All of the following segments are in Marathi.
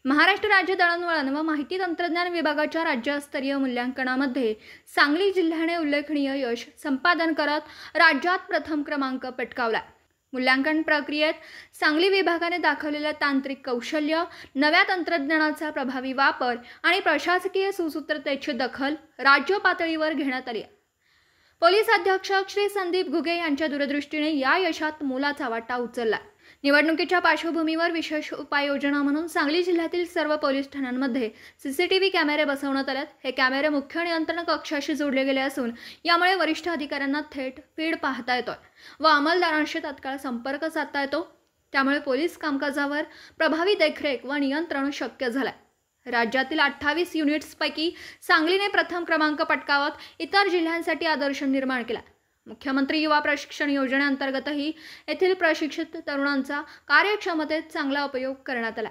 महाराष्ट्र राज्य दळणवळण व माहिती तंत्रज्ञान विभागाच्या राज्यस्तरीय मूल्यांकनामध्ये सांगली जिल्ह्याने उल्लेखनीय यश संपादन करत राज्यात प्रथम क्रमांक पटकावला। मूल्यांकन प्रक्रियेत सांगली विभागाने दाखवलेले तांत्रिक कौशल्य, नव्या तंत्रज्ञानाचा प्रभावी वापर आणि प्रशासकीय सुसूत्रतेची दखल राज्य पातळीवर घेण्यात आली। पोलीस अधीक्षक श्री संदीप घुगे यांच्या दूरदृष्टीने या यशात मोलाचा वाटा उचलला। निवडणुकीच्या पार्श्वभूमीवर विशेष उपाययोजना म्हणून सांगली जिल्ह्यातील सर्व पोलीस ठाण्यांमध्ये सीसीटीव्ही कॅमेरे बसवण्यात आले। हे कॅमेरे मुख्य नियंत्रण कक्षाशी जोडले गेले असून यामुळे वरिष्ठ अधिकाऱ्यांना थेट फीड पाहता येतो व अंमलदारांशी तात्काळ संपर्क साधता येतो। त्यामुळे पोलीस कामकाजावर प्रभावी देखरेख व नियंत्रण शक्य झाले। राज्यातील 28 युनिट्सपैकी सांगलीने प्रथम क्रमांक पटकावत इतर जिल्ह्यांसाठी आदर्श निर्माण केला। मुख्यमंत्री युवा प्रशिक्षण योजनेअंतर्गतही येथील प्रशिक्षित तरुणांचा कार्यक्षमतेत चांगला उपयोग करण्यात आला।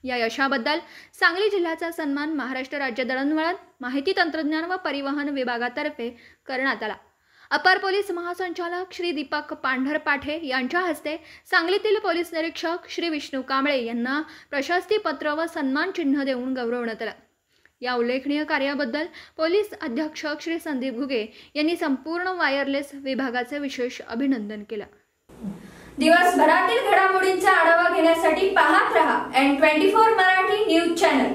या यशाबद्दल सांगली जिल्ह्याचा सन्मान महाराष्ट्र राज्य दळणवळण, माहिती तंत्रज्ञान व परिवहन विभागातर्फे करण्यात आला। अपर पोलीस महासंचालक श्री दीपक पांढरपाठे यांच्या हस्ते सांगलीतील पोलीस निरीक्षक श्री विष्णू कांबळे यांना प्रशस्ती पत्र व सन्मान चिन्ह देऊन गौरवण्यात आले। या उल्लेखनीय कार्याबद्दल पोलीस अधीक्षक श्री संदीप घुगे यांनी संपूर्ण वायरलेस विभागाचे विशेष अभिनंदन केले। दिवसभरातील घडामोडींचा आढावा घेण्यासाठी पाहत रहा N24 मराठी न्यूज चॅनल।